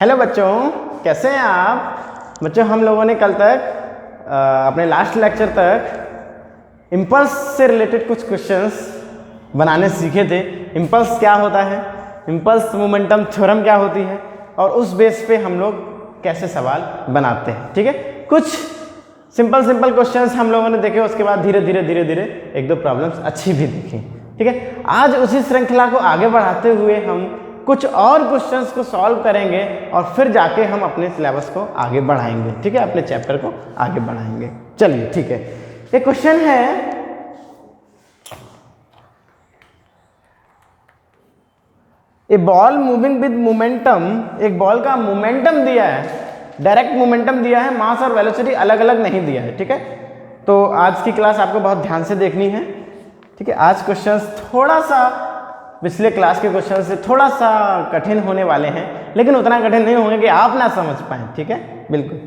Hello बच्चों, कैसे हैं आप? बच्चों, हम लोगों ने कल तक अपने लास्ट लेक्चर तक इम्पल्स से रिलेटेड कुछ क्वेश्चंस बनाने सीखे थे। इम्पल्स क्या होता है, इम्पल्स मोमेंटम थ्योरम क्या होती है, और उस बेस पे हम लोग कैसे सवाल बनाते हैं। ठीक है, कुछ सिंपल क्वेश्चंस हम लोगों ने देखे, उसके बाद धीरे धीरे एक दो प्रॉब्लम्स अच्छी भी देखी। ठीक है, आज उसी श्रृंखला को आगे बढ़ाते हुए हम कुछ और क्वेश्चंस को सॉल्व करेंगे और फिर जाके हम अपने सिलेबस को आगे बढ़ाएंगे। ठीक है, अपने चैप्टर को आगे बढ़ाएंगे। चलिए ठीक है, एक क्वेश्चन है, ए बॉल मूविंग विद मोमेंटम, एक बॉल का मोमेंटम दिया है, डायरेक्ट मोमेंटम दिया है, मास और वेलोसिटी अलग अलग नहीं दिया है। ठीक है, तो आज की क्लास आपको बहुत ध्यान से देखनी है। ठीक है, आज क्वेश्चंस थोड़ा सा पिछले क्लास के क्वेश्चन से थोड़ा सा कठिन होने वाले हैं, लेकिन उतना कठिन नहीं होंगे कि आप ना समझ पाएं। ठीक है, बिल्कुल।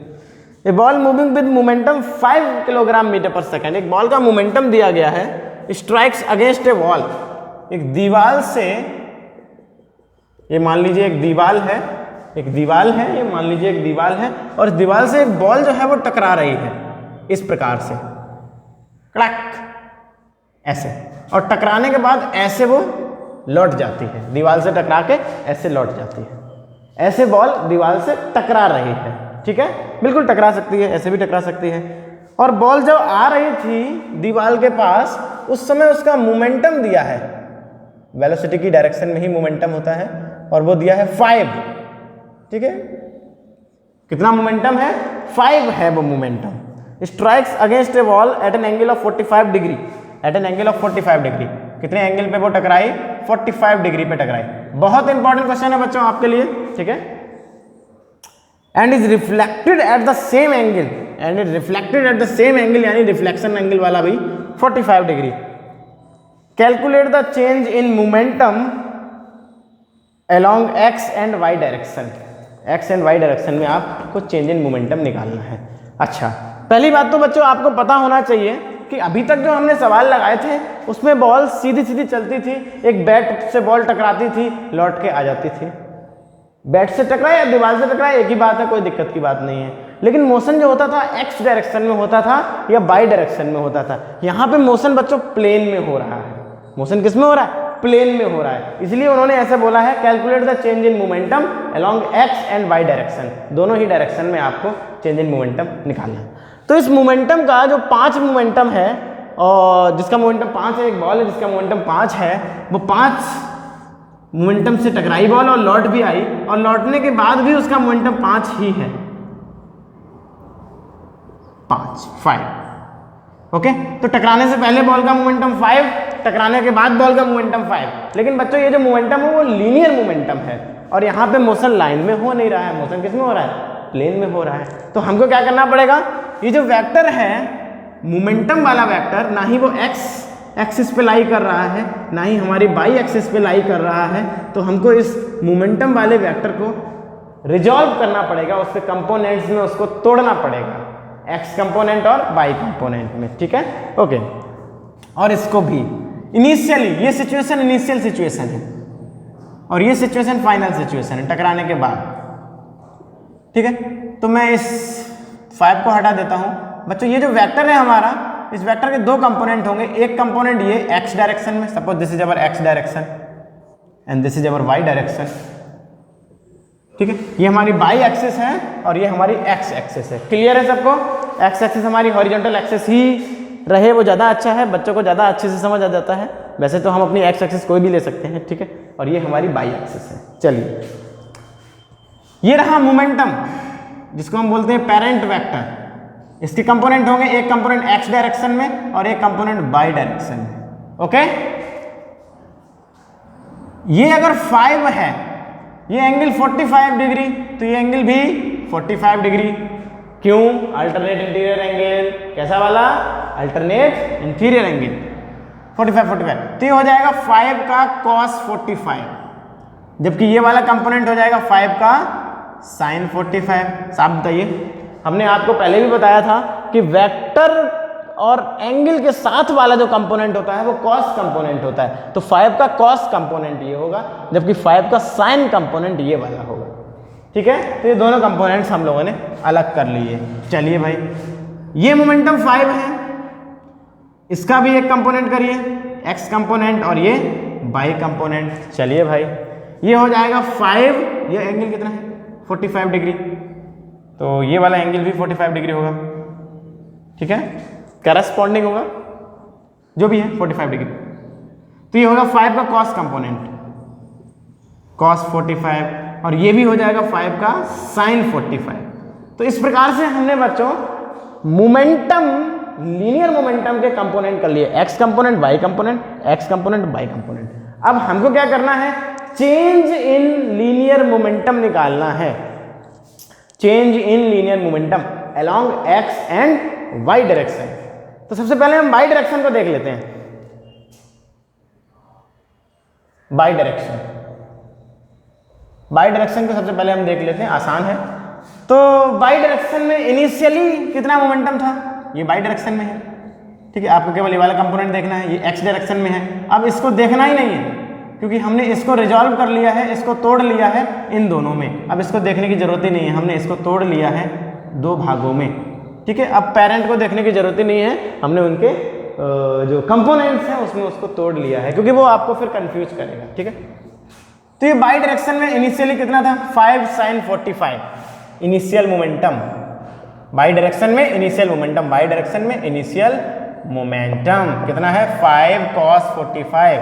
A ball moving with momentum 5 kilogram metre पर सेकेंड, एक बॉल का मोमेंटम दिया गया है, स्ट्राइक्स अगेंस्ट ए वॉल, एक दीवार से, ये मान लीजिए एक दीवार है, ये मान लीजिए एक दीवार है, और इस दीवार से एक बॉल जो है वो टकरा रही है इस प्रकार से, कड़क ऐसे, और टकराने के बाद ऐसे वो लौट जाती है, दीवार से टकरा के ऐसे लौट जाती है। ऐसे बॉल दीवार से टकरा रही है। ठीक है, बिल्कुल टकरा सकती है, ऐसे भी टकरा सकती है। और बॉल जब आ रही थी दीवार के पास, उस समय उसका मोमेंटम दिया है, वेलोसिटी की डायरेक्शन में ही मोमेंटम होता है, और वो दिया है 5। ठीक है, कितना मोमेंटम है? 5 है वो momentum. Strikes against a wall at an angle of 45 degree, at an angle of 45 degree, कितने एंगल पे वो टकराई? 45 डिग्री पे टकराई। बहुत इंपॉर्टेंट क्वेश्चन है बच्चों आपके लिए। ठीक है, and is reflected at the same angle, and is reflected at the same angle, यानी रिफ्लेक्शन एंगल वाला भी 45 degree. Calculate the change in momentum along x and y direction, x and y direction में आपको change in momentum निकालना है। अच्छा, पहली बात तो बच्चों आपको पता होना चाहिए कि अभी तक जो हमने सवाल लगाए थे उसमें बॉल सीधी सीधी चलती थी, एक बैट से बॉल टकराती थी, लौट के आ जाती थी। बैट से टकराए या दीवार से टकराए एक ही बात है, कोई दिक्कत की बात नहीं है। लेकिन मोशन जो होता था एक्स डायरेक्शन में होता था या वाई डायरेक्शन में होता था। यहाँ पे मोशन बच्चों प्लेन में हो रहा है। मोशन किस में हो रहा है? प्लेन में हो रहा है। इसलिए उन्होंने ऐसे बोला है, calculate the change in momentum along x and y direction, दोनों ही डायरेक्शन में आपको चेंज इन मोमेंटम निकालना है। तो इस मोमेंटम का जो 5 मोमेंटम है, और जिसका मोमेंटम 5 है, एक बॉल है जिसका मोमेंटम 5 है, वो 5 मोमेंटम से टकराई बॉल और लौट भी आई, और लौटने के बाद भी उसका मोमेंटम 5 ही है, 5। ओके, तो टकराने से पहले बॉल का मोमेंटम 5, टकराने के बाद बॉल का मोमेंटम 5। लेकिन बच्चों ये जो मोमेंटम है वो लीनियर मोमेंटम है, और यहाँ पे मोशन लाइन में हो नहीं रहा है, मोशन किस में हो रहा है? प्लेन में हो रहा है। तो हमको क्या करना पड़ेगा? ये जो वेक्टर है मोमेंटम वाला वेक्टर, ना ही वो एक्स एक्सिस पे लाई कर रहा है, ना ही हमारी वाई एक्सिस पे लाई कर रहा है, तो हमको इस मोमेंटम वाले वेक्टर को रिजॉल्व करना पड़ेगा, उसके कंपोनेंट्स में उसको तोड़ना पड़ेगा, एक्स कंपोनेंट और वाई कंपोनेंट में। ठीक है, ओके। और इसको भी इनिशियली, ये सिचुएशन इनिशियल सिचुएशन है और ये सिचुएशन फाइनल सिचुएशन है, टकराने के बाद। ठीक है, तो मैं इस 5 को हटा देता हूं। बच्चों ये जो वेक्टर है हमारा, इस वेक्टर के 2 कंपोनेंट होंगे। एक कंपोनेंट ये एक्स डायरेक्शन में, suppose this is our x direction and this is our y direction. ठीक है, ये हमारी वाई एक्सिस है और ये हमारी एक्स एक्सिस है। क्लियर है सबको? एक्स एक्सिस हमारी हॉरिजॉन्टल एक्सिस ही रहे वो ज़्यादा अच्छा है, बच्चों को ज़्यादा अच्छे से समझ आ जाता है। वैसे तो हम अपनी एक्स एक्सिस कोई भी ले सकते हैं। ठीक है, और ये हमारी वाई एक्सिस है। चलिए, ये रहा मोमेंटम, जिसको हम बोलते हैं पेरेंट वेक्टर। इसके कंपोनेंट होंगे, एक कंपोनेंट एक्स डायरेक्शन में और एक कंपोनेंट वाई डायरेक्शन में। ओके, ये अगर 5 है, ये एंगल 45 डिग्री, तो ये एंगल भी 45 डिग्री। क्यों? Alternate interior angle. कैसा वाला? Alternate interior angle 45। तो ये हो जाएगा 5 का cos 45, जबकि ये वाला कंपोनेंट हो जाएगा 5 का sin 45। साफ बताइए, हमने आपको पहले भी बताया था कि वेक्टर और एंगल के साथ वाला जो कंपोनेंट होता है वो कॉस कंपोनेंट होता है। तो 5 का कॉस कंपोनेंट ये होगा, जबकि 5 का साइन कंपोनेंट ये वाला होगा। ठीक है, तो ये दोनों कंपोनेंट्स हम लोगों ने अलग कर लिए। चलिए भाई, ये मोमेंटम 5 है, इसका भी एक कंपोनेंट करिए x कंपोनेंट और ये y कंपोनेंट। चलिए भाई, ये हो जाएगा 5, ये एंगल कितना है 45 डिग्री, तो ये वाला एंगल भी 45 डिग्री होगा, ठीक है, करस्पॉन्डिंग होगा जो भी है 45 डिग्री। तो ये होगा 5 का कॉस कंपोनेंट, कॉस 45, और ये भी हो जाएगा 5 का साइन 45। तो इस प्रकार से हमने बच्चों मोमेंटम, लीनियर मोमेंटम के कंपोनेंट कर लिए, x component, y component, x component, y component. अब हमको क्या करना है, चेंज इन लीनियर मोमेंटम निकालना है, change in linear momentum along x and y direction. तो सबसे पहले हम y डायरेक्शन को देख लेते हैं। y डायरेक्शन को सबसे पहले हम देख लेते हैं, आसान है। तो y डायरेक्शन में इनिशियली कितना मोमेंटम था, ये y डायरेक्शन में है, ठीक है, आपको केवल ये वाला कंपोनेंट देखना है, ये x डायरेक्शन में है। अब इसको देखना ही नहीं है क्योंकि हमने इसको रिजॉल्व कर लिया है, इसको तोड़ लिया है इन दोनों में। अब इसको देखने की जरूरत ही नहीं है, हमने इसको तोड़ लिया है दो भागों में, ठीक है। अब पेरेंट को देखने की जरूरत ही नहीं है, हमने उनके जो कंपोनेंट्स हैं उसमें उसको तोड़ लिया है, क्योंकि वो आपको फिर कंफ्यूज करेगा, ठीक है। तो ये y डायरेक्शन में इनिशियली कितना था, 5 sin 45 initial momentum, y direction में इनिशियल मोमेंटम, y डायरेक्शन में इनिशियल मोमेंटम कितना है 5 cos 45,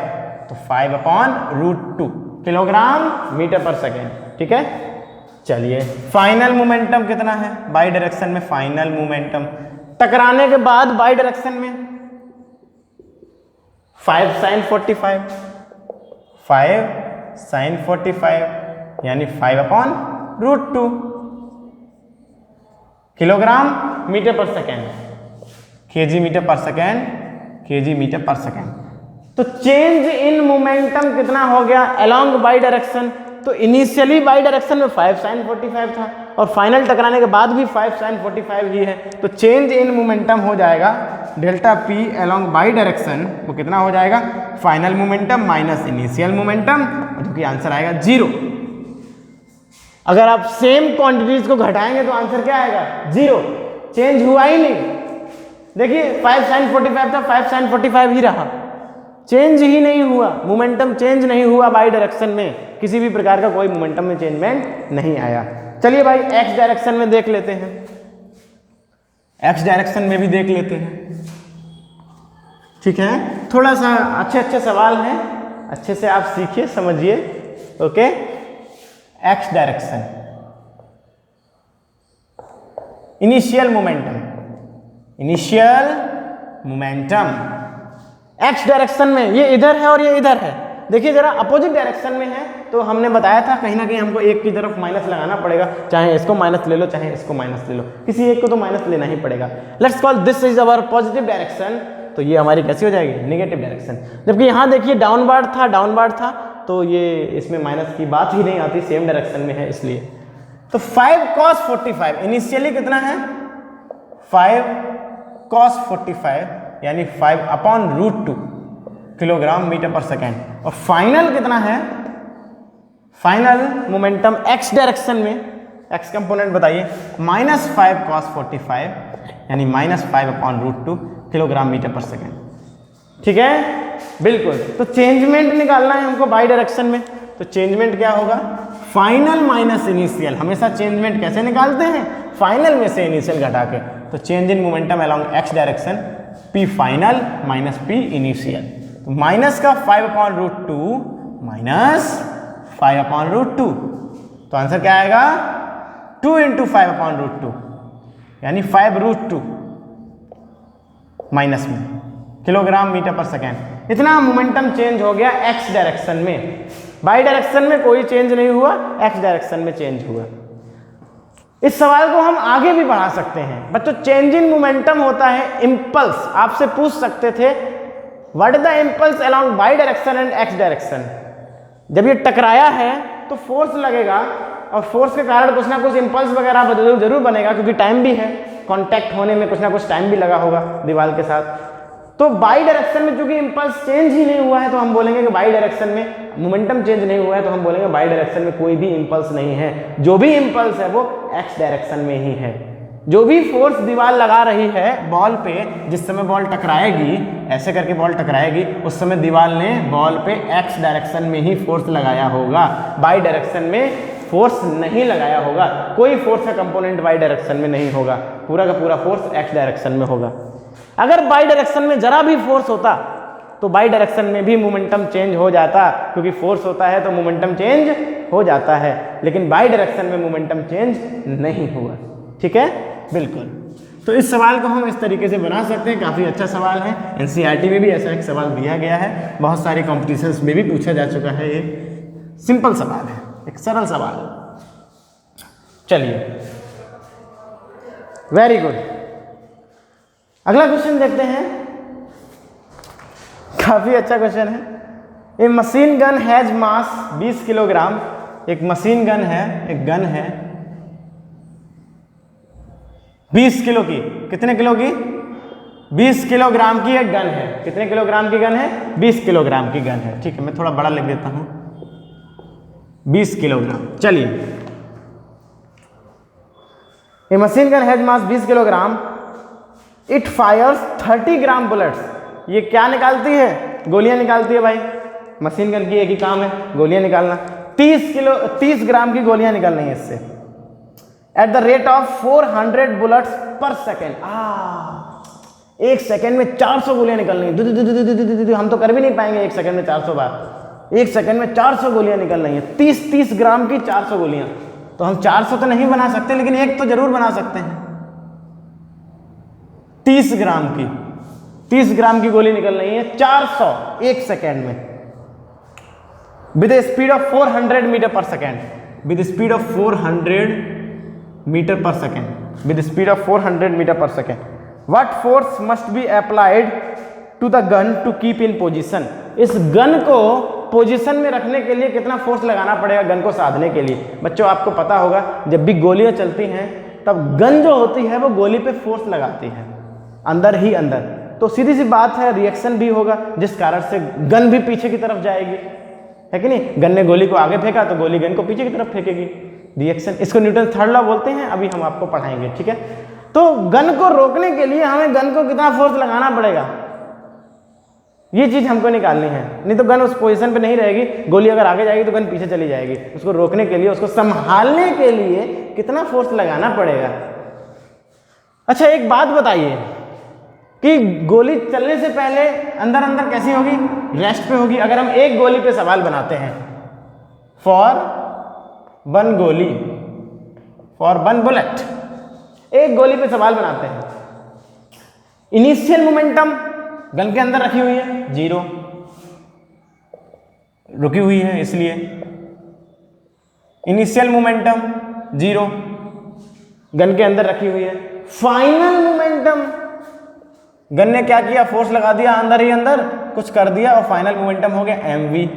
तो 5/√2 किलोग्राम मीटर पर सेकेंड, ठीक है। चलिए, फाइनल मोमेंटम कितना है y डायरेक्शन में, फाइनल मोमेंटम टकराने के बाद y डायरेक्शन में 5 sin 45, 5 sin 45 यानी 5/√2 किलोग्राम मीटर पर सेकेंड, kg मीटर पर सेकेंड, kg मीटर पर सेकेंड। तो चेंज इन मोमेंटम कितना हो गया अलोंग y डायरेक्शन, तो इनिशियली y डायरेक्शन में 5 sin 45 था और फाइनल टकराने के बाद भी 5 sin 45 ही है। तो चेंज इन मोमेंटम हो जाएगा delta p along y direction, वो कितना हो जाएगा, final momentum minus initial momentum, जो कि आंसर आएगा 0। अगर आप सेम क्वांटिटीज को घटाएंगे तो आंसर क्या आएगा, 0, चेंज हुआ ही नहीं। देखिए 5 sin 45 था, 5 sin 45 ही रहा, चेंज ही नहीं हुआ, मोमेंटम चेंज नहीं हुआ y डायरेक्शन में, किसी भी प्रकार का कोई मोमेंटम में चेंजमेंट नहीं आया। चलिए भाई, x डायरेक्शन में देख लेते हैं, x डायरेक्शन में भी देख लेते हैं, ठीक है। थोड़ा सा अच्छे सवाल हैं, अच्छे से आप सीखिए, समझिए, okay. x direction, initial momentum, initial momentum x direction में, ये इधर है और ये इधर है। देखिए जरा अपोजिट डायरेक्शन में है, तो हमने बताया था कहीं ना कहीं हमको एक की तरफ माइनस लगाना पड़ेगा, चाहे इसको माइनस ले लो चाहे इसको माइनस ले लो, किसी एक को तो माइनस लेना ही पड़ेगा। Let's call this is our positive direction, तो ये हमारी कैसी हो जाएगी, नेगेटिव डायरेक्शन। जबकि यहाँ देखिए डाउनवर्ड था, तो ये इसमें माइनस की बात ही नहीं आती, सेम डायरेक्शन में है इसलिए। तो 5 cos 45 इनिशियली कितना है, 5 cos 45 यानी 5/√2 किलोग्राम मीटर पर सेकेंड, और फाइनल कितना है, फाइनल मोमेंटम x डायरेक्शन में, x कंपोनेंट बताइए, -5 cos 45 यानी -5/√2 किलोग्राम मीटर पर सेकेंड, ठीक है, बिल्कुल। तो चेंजमेंट निकालना है हमको y डायरेक्शन में, तो चेंजमेंट क्या होगा, फाइनल माइनस इनिशियल। हमेशा चेंजमेंट कैसे निकालते हैं, फाइनल में से इनिशियल घटा के। तो change in momentum along x direction, p final minus p initial, तो माइनस का 5/√2 माइनस 5/√2, तो आंसर क्या आएगा, 2 × 5/√2 यानी 5√2 माइनस में किलोग्राम मीटर पर सेकेंड। इतना मोमेंटम चेंज हो गया x डायरेक्शन में, y डायरेक्शन में कोई चेंज नहीं हुआ, x डायरेक्शन में चेंज हुआ। इस सवाल को हम आगे भी बढ़ा सकते हैं बच्चों। चेंज इन मोमेंटम होता है इम्पल्स, आपसे पूछ सकते थे what is the impulse along y direction and x direction. जब ये टकराया है तो फोर्स लगेगा, और फोर्स के कारण कुछ ना कुछ इम्पल्स वगैरह जरूर बनेगा, क्योंकि टाइम भी है, कांटेक्ट होने में कुछ ना कुछ टाइम भी लगा होगा दीवार के साथ। तो बाई डायरेक्शन में चूंकि इंपल्स चेंज ही नहीं हुआ है तो हम बोलेंगे कि बाई डायरेक्शन में मोमेंटम चेंज नहीं हुआ है तो हम बोलेंगे बाई डायरेक्शन में कोई भी इंपल्स नहीं है। जो भी इंपल्स है वो एक्स डायरेक्शन में ही है। जो भी फोर्स दीवार लगा रही है बॉल पे, जिस समय बॉल टकराएगी, ऐसे करके बॉल टकराएगी, उस समय दीवार ने बॉल पे एक्स डायरेक्शन में ही फोर्स लगाया होगा, बाई डायरेक्शन में फोर्स नहीं लगाया होगा। कोई फोर्स का कंपोनेंट बाई डायरेक्शन में नहीं होगा, पूरा का पूरा फोर्स एक्स डायरेक्शन में होगा। अगर बाई डायरेक्शन में जरा भी फोर्स होता तो बाई डायरेक्शन में भी मोमेंटम चेंज हो जाता, क्योंकि फोर्स होता है तो मोमेंटम चेंज हो जाता है, लेकिन बाई डायरेक्शन में मोमेंटम चेंज नहीं हुआ। ठीक है, बिल्कुल। तो इस सवाल को हम इस तरीके से बना सकते हैं, काफ़ी अच्छा सवाल है। एनसीईआरटी में भी ऐसा एक सवाल दिया गया है, बहुत सारे कॉम्पिटिशन्स में भी पूछा जा चुका है। ये सिंपल सवाल है, एक सरल सवाल है। चलिए, वेरी गुड। अगला क्वेश्चन देखते हैं, काफ़ी अच्छा क्वेश्चन है। A machine gun has mass 20 kilogram. एक मशीन गन है, एक गन है 20 किलो की। कितने किलो की? 20 किलोग्राम की एक गन है। कितने किलोग्राम की गन है? 20 किलोग्राम की गन है। ठीक है, मैं थोड़ा बड़ा लिख देता हूं, 20 किलोग्राम। चलिए, a machine gun has mass 20 kilogram, it fires 30 gram bullets. ये क्या निकालती है? गोलियां निकालती है भाई। मशीन गन की एक ही काम है, गोलियां निकालना। 30 ग्राम की गोलियां निकल रही है इससे, at the rate of 400 bullets पर सेकेंड। एक सेकेंड में 400 गोलियां निकल रही हैं। हम तो कर भी नहीं पाएंगे एक सेकेंड में 400 बार। एक सेकेंड में 400 गोलियां निकल रही हैं। 30 ग्राम की 400 गोलियां। तो हम 400 तो नहीं बना सकते, लेकिन एक तो जरूर बना सकते हैं। 30 ग्राम की 30 ग्राम की गोली निकल रही है 400 एक सेकेंड में, विद स्पीड ऑफ 400 मीटर पर second. With speed of 400 metre पर second. With speed of 400 metre पर second. What force must be applied to the gun to keep in position. इस गन को पोजीशन में रखने के लिए कितना फोर्स लगाना पड़ेगा गन को साधने के लिए? बच्चों, आपको पता होगा जब भी गोलियां चलती हैं तब गन जो होती है वो गोली पे फोर्स लगाती है अंदर ही अंदर। तो सीधी सी बात है, रिएक्शन भी होगा जिस कारण से गन भी पीछे की तरफ जाएगी, है कि नहीं? गन ने गोली को आगे फेंका तो गोली गन को पीछे की तरफ फेंकेगी। रिएक्शन, इसको न्यूटन थर्ड लॉ बोलते हैं, अभी हम आपको पढ़ाएंगे। ठीक है, तो गन को रोकने के लिए हमें गन को कितना फोर्स लगाना पड़ेगा, ये चीज हमको निकालनी है। नहीं तो गन उस पोजीशन पे नहीं रहेगी, गोली अगर आगे जाएगी तो गन पीछे चली जाएगी। उसको रोकने के लिए, उसको संभालने के लिए कितना फोर्स लगाना पड़ेगा। अच्छा, एक बात बताइए कि गोली चलने से पहले अंदर अंदर कैसी होगी? रेस्ट पे होगी। अगर हम एक गोली पे सवाल बनाते हैं, फॉर वन गोली, फॉर वन बुलेट, एक गोली पे सवाल बनाते हैं, इनिशियल मोमेंटम गन के अंदर रखी हुई है 0, रुकी हुई है इसलिए इनिशियल मोमेंटम 0 गन के अंदर रखी हुई है। फाइनल मोमेंटम, गन ने क्या किया? फोर्स लगा दिया अंदर ही अंदर, कुछ कर दिया और फाइनल मोमेंटम हो गया mv।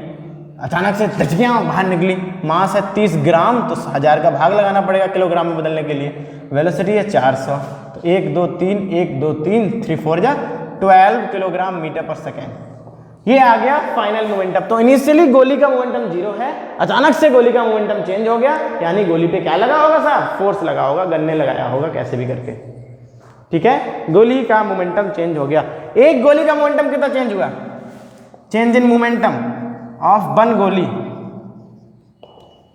अचानक से धचकियां बाहर निकली। मास है 30 ग्राम, तो 1000 का भाग लगाना पड़ेगा किलोग्राम में बदलने के लिए। वेलोसिटी है 400, तो 1 2 3 1 2 3 3 4 जा 12 किलोग्राम मीटर पर सेकेंड। ये आ गया फाइनल मोमेंटम। तो इनिशियली गोली का मोमेंटम 0 है, अचानक से गोली का मोमेंटम चेंज हो गया, यानी गोली पे क्या लगा होगा साहब? फोर्स लगा होगा, गन ने लगाया होगा कैसे भी करके। ठीक है, गोली का मोमेंटम चेंज हो गया। एक गोली का मोमेंटम कितना चेंज हुआ? Change in momentum of one गोली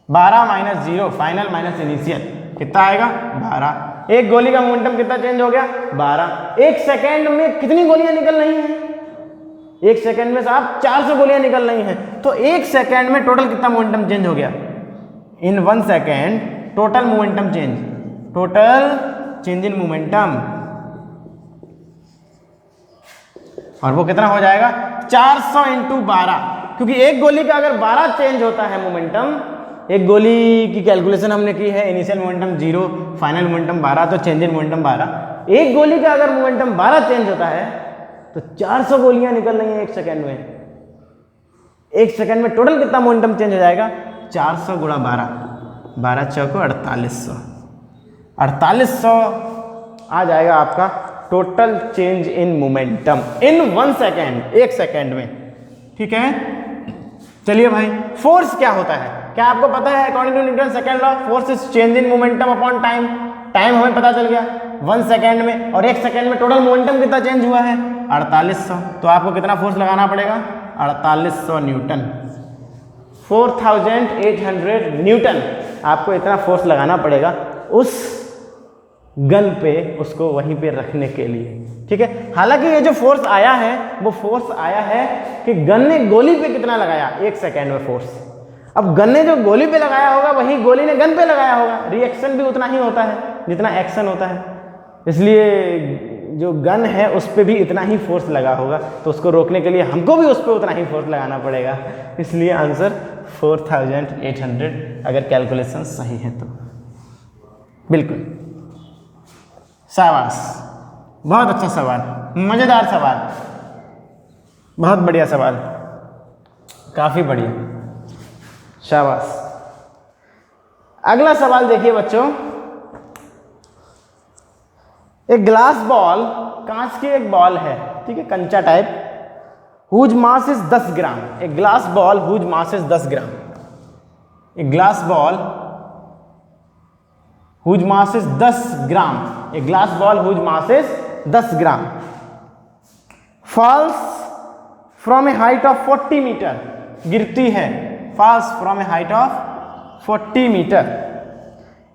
12 माइनस 0, फाइनल माइनस इनिशियल, कितना आएगा? 12। एक गोली का मोमेंटम कितना चेंज हो गया? 12। एक सेकेंड में कितनी गोलियां निकल रही हैं? एक सेकेंड में साहब 400 गोलियां निकल रही हैं। तो एक सेकेंड में टोटल कितना मोमेंटम चेंज हो गया? इन 1 second total momentum change, total change in momentum, और वो कितना हो जाएगा? 400 इंटू 12, क्योंकि एक गोली का अगर 12 चेंज होता है मोमेंटम, एक गोली की कैलकुलेशन हमने की है, इनिशियल मोमेंटम 0, फाइनल मोमेंटम 12, तो चेंज इन मोमेंटम 12। एक गोली का अगर मोमेंटम 12 चेंज होता है तो 400 गोलियां निकल रही हैं एक सेकेंड में। एक सेकेंड में टोटल कितना मोमेंटम चेंज हो जाएगा? 400 गुणा 12, 12 चौको 4800, 4800 आ जाएगा आपका total change in momentum in 1 second, 1 second में। ठीक है, चलिए भाई, फोर्स क्या होता है? क्या आपको पता है? According to Newton second law, force is change in momentum upon time. Time हमें पता चल गया 1 सेकेंड में, और 1 सेकेंड में टोटल मोमेंटम कितना चेंज हुआ है? 4800। तो आपको कितना फोर्स लगाना पड़ेगा? 4800 न्यूटन, 4800 न्यूटन आपको इतना फोर्स लगाना पड़ेगा उस गन पे, उसको वहीं पे रखने के लिए। ठीक है, हालांकि ये जो फोर्स आया है वो फोर्स आया है कि गन ने गोली पे कितना लगाया 1 सेकेंड में फोर्स। अब गन ने जो गोली पे लगाया होगा वही गोली ने गन पे लगाया होगा, रिएक्शन भी उतना ही होता है जितना एक्शन होता है, इसलिए जो गन है उस पर भी इतना ही फोर्स लगा होगा, तो उसको रोकने के लिए हमको भी उस पर उतना ही फोर्स लगाना पड़ेगा। इसलिए आंसर 4800 अगर कैलकुलेशन सही है तो। बिल्कुल, शाबाश, बहुत अच्छा सवाल, मजेदार सवाल, बहुत बढ़िया सवाल, काफी बढ़िया, शाबाश। अगला सवाल देखिए बच्चों, एक ग्लास बॉल, कांच की एक बॉल है, ठीक है, कंचा type, whose mass is 10 gram. एक glass ball whose mass is 10 gram. एक glass ball whose mass is 10 gram. एक glass ball whose mass is 10 gram falls from a height of 40 metre, गिरती है, falls from a height of 40 metre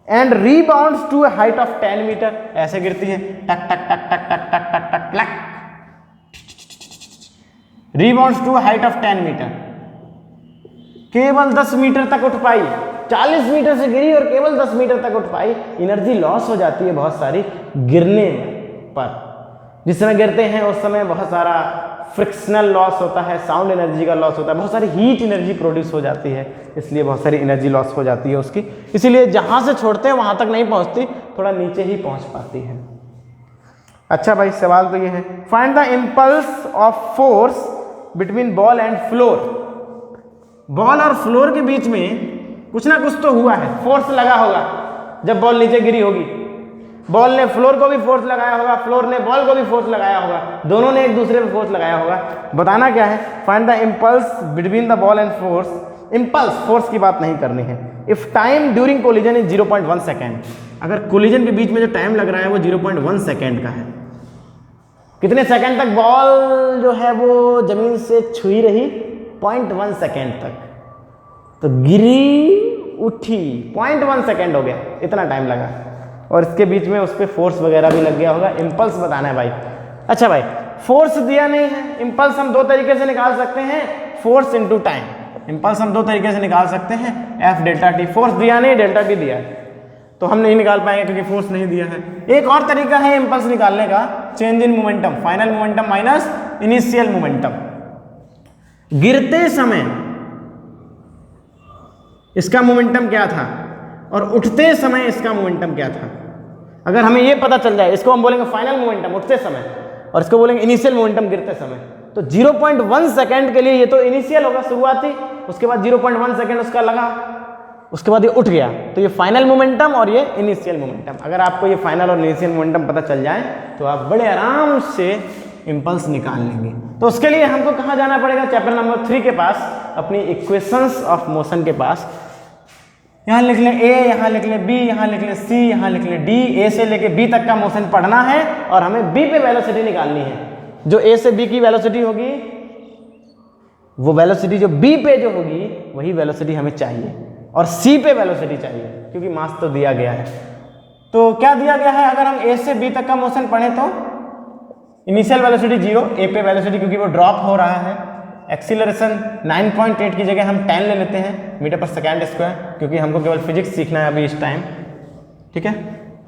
and rebounds to a height of 10 metre. ऐसे गिरती है, टक टक टक टक टक टक टक टक टक, rebounds to a height of 10 metre. केवल 10 मीटर तक उठ पाई, 40 मीटर से गिरी और केवल 10 मीटर तक उठ पाई। एनर्जी लॉस हो जाती है बहुत सारी गिरने पर। जिस समय गिरते हैं उस समय बहुत सारा फ्रिक्शनल लॉस होता है, साउंड एनर्जी का लॉस होता है, बहुत सारी हीट एनर्जी प्रोड्यूस हो जाती है, इसलिए बहुत सारी एनर्जी लॉस हो जाती है उसकी। इसीलिए जहां से छोड़ते हैं वहां तक नहीं पहुंचती, थोड़ा नीचे ही पहुंच पाती है। अच्छा भाई, सवाल तो ये है, find the impulse of force between ball and floor. Ball और फ्लोर के बीच में कुछ ना कुछ तो हुआ है, फोर्स लगा होगा जब बॉल नीचे गिरी होगी। बॉल ने फ्लोर को भी फोर्स लगाया होगा, फ्लोर ने बॉल को भी फोर्स लगाया होगा, दोनों ने एक दूसरे पे फोर्स लगाया होगा। बताना क्या है? Find the impulse between the ball and force. Impulse, force की बात नहीं करनी है। If time during collision is 0.1 second, अगर कोलिजन के बीच में जो टाइम लग रहा है वो 0.1 सेकेंड का है। कितने सेकेंड तक बॉल जो है वो जमीन से छुई रही? 0.1 सेकेंड तक। तो गिरी, उठी, 0.1 सेकेंड हो गया, इतना टाइम लगा, और इसके बीच में उस पर फोर्स वगैरह भी लग गया होगा। इम्पल्स बताना है भाई। अच्छा भाई, फोर्स दिया नहीं है, इम्पल्स हम दो तरीके से निकाल सकते हैं, फोर्स इनटू टाइम। इम्पल्स हम दो तरीके से निकाल सकते हैं, एफ डेल्टा टी। फोर्स दिया नहीं, डेल्टा टी दिया है, तो हम नहीं निकाल पाएंगे क्योंकि फोर्स नहीं दिया है। एक और तरीका है इम्पल्स निकालने का, change in momentum, final momentum minus initial momentum. गिरते समय इसका मोमेंटम क्या था और उठते समय इसका मोमेंटम क्या था। अगर हमें ये पता चल जाए, इसको हम बोलेंगे फाइनल मोमेंटम उठते समय, और इसको बोलेंगे इनिशियल मोमेंटम गिरते समय। तो 0.1 सेकेंड के लिए ये तो इनिशियल होगा, शुरुआती, उसके बाद 0.1 सेकेंड उसका लगा, उसके बाद ये उठ गया, तो ये फाइनल मोमेंटम और ये इनिशियल मोमेंटम। अगर आपको ये फाइनल और इनिशियल मोमेंटम पता चल जाए तो आप बड़े आराम से इम्पल्स निकाल लेंगे। तो उसके लिए हमको कहाँ जाना पड़ेगा? चैप्टर नंबर 3 के पास, अपनी इक्वेशंस ऑफ मोशन के पास। यहाँ लिख लें ए, यहाँ लिख लें बी, यहाँ लिख लें सी, यहाँ लिख लें डी। ए से लेके बी तक का मोशन पढ़ना है और हमें बी पे वेलोसिटी निकालनी है। जो ए से बी की वेलोसिटी होगी, वो वेलोसिटी जो बी पे जो होगी वही वेलोसिटी हमें चाहिए, और सी पे वेलोसिटी चाहिए क्योंकि मास तो दिया गया है। तो क्या दिया गया है? अगर हम ए से बी तक का मोशन पढ़ें तो इनिशियल वेलोसिटी 0, ए पे वेलोसिटी क्योंकि वो ड्रॉप हो रहा है, एक्सीलरेशन 9.8 की जगह हम 10 ले लेते हैं मीटर पर सेकेंड स्क्वायर, क्योंकि हमको केवल फिजिक्स सीखना है अभी इस टाइम, ठीक है।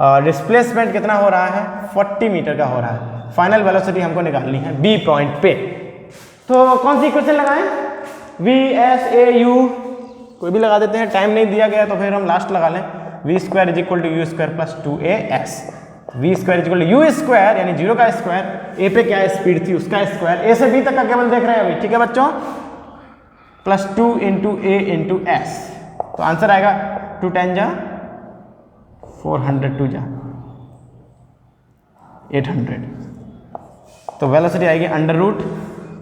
और डिस्प्लेसमेंट कितना हो रहा है? 40 मीटर का हो रहा है। फाइनल वेलोसिटी हमको निकालनी है बी पॉइंट पे। तो कौन सी इक्वेशन लगाएं? वी एस ए यू, कोई भी लगा देते हैं, टाइम नहीं दिया गया तो फिर हम लास्ट लगा लें, v square is equal to u square plus 2AS। V square is equal to u square यानी 0 का स्क्वायर, ए पे क्या स्पीड थी उसका स्क्वायर, ए से बी तक का केवल देख रहे हैं अभी, ठीक है बच्चों, प्लस 2 इंटू ए इंटू एस। तो आंसर आएगा 2 10 जा 400 2 जा 800। तो वेलोसिटी आएगी अंडर रूट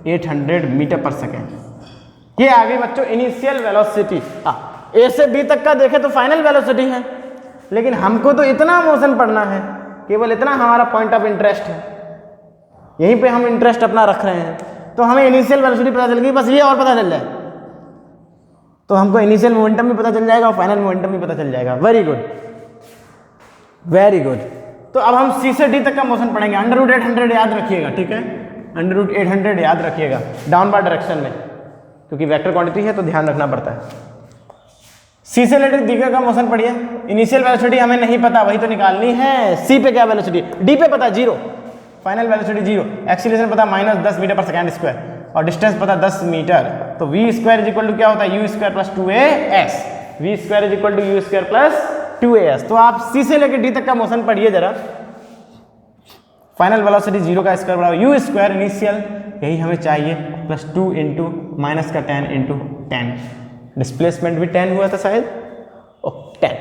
800 मीटर पर सेकेंड। ये आ गई बच्चों इनिशियल वेलोसिटी। ए से बी तक का देखें तो फाइनल वेलोसिटी है, लेकिन हमको तो इतना मोशन पढ़ना है, केवल इतना हमारा पॉइंट ऑफ इंटरेस्ट है, यहीं पे हम इंटरेस्ट अपना रख रहे हैं। तो हमें इनिशियल वेलोसिटी पता चल गई, बस ये और पता चल जाए तो हमको इनिशियल मोमेंटम भी पता चल जाएगा और फाइनल मोमेंटम भी पता चल जाएगा। Very good, very good. तो अब हम सी से डी तक का मोशन पढ़ेंगे। अंडर रूट 800 याद रखिएगा, ठीक है, अंडर रूट 800 याद रखिएगा डाउनवर्ड डायरेक्शन में, क्योंकि वेक्टर क्वांटिटी है तो ध्यान रखना पड़ता है। सी से रिलेटेड डी का मोशन पढ़िए। इनिशियल वेलोसिटी हमें नहीं पता, वही तो निकालनी है। सी पे क्या वेलोसिटी, डी पे पता 0, फाइनल वेलोसिटी 0, एक्सीलरेशन पता -10 मीटर पर सेकेंड स्क्वायर और डिस्टेंस पता 10 मीटर। तो v square is equal to क्या होता है, u square plus 2as। V square is equal to u square plus 2as। तो आप सी से लेकर डी तक का मोशन पढ़िए जरा। फाइनल वेलोसिटी 0 का स्क्वायर बराबर यू स्क्वायर इनिशियल, यही हमें चाहिए, प्लस 2 इंटू माइनस का 10 इंटू 10। डिस्प्लेसमेंट भी 10 हुआ था शायद, 10,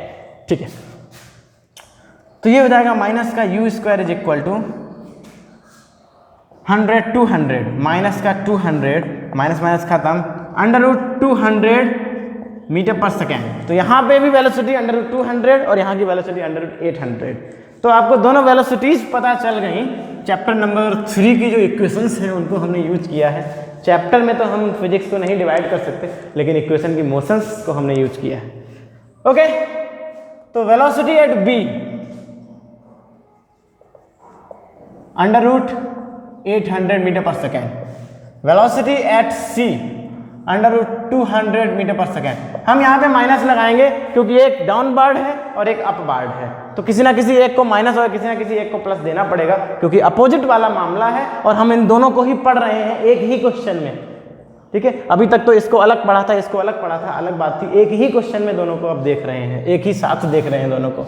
ठीक है। तो ये हो जाएगा माइनस का u square is equal to 100 200 minus का 200 माइनस माइनस खत्म अंडर रूट 200 मीटर पर सेकेंड। तो यहाँ पे भी वेलोसिटी अंडर रूट 200 और यहाँ की वेलोसिटी अंडर रूट 800। तो आपको दोनों वेलोसिटीज पता चल गई। चैप्टर नंबर 3 की जो इक्वेशंस हैं उनको हमने यूज किया है। चैप्टर में तो हम फिजिक्स को नहीं डिवाइड कर सकते, लेकिन इक्वेशन की मोशंस को हमने यूज किया है। ओके, तो velocity at B under root 800 metre पर second, velocity at C under root 200 metre पर सेकेंड। हम यहाँ पे माइनस लगाएंगे क्योंकि एक डाउन बार्ड है और एक अप बार्ड है, तो किसी ना किसी एक को माइनस और किसी ना किसी एक को प्लस देना पड़ेगा, क्योंकि अपोजिट वाला मामला है और हम इन दोनों को ही पढ़ रहे हैं एक ही क्वेश्चन में, ठीक है। अभी तक तो इसको अलग पढ़ा था, इसको अलग पढ़ा था, अलग बात थी। एक ही क्वेश्चन में दोनों को अब देख रहे हैं, एक ही साथ देख रहे हैं दोनों को।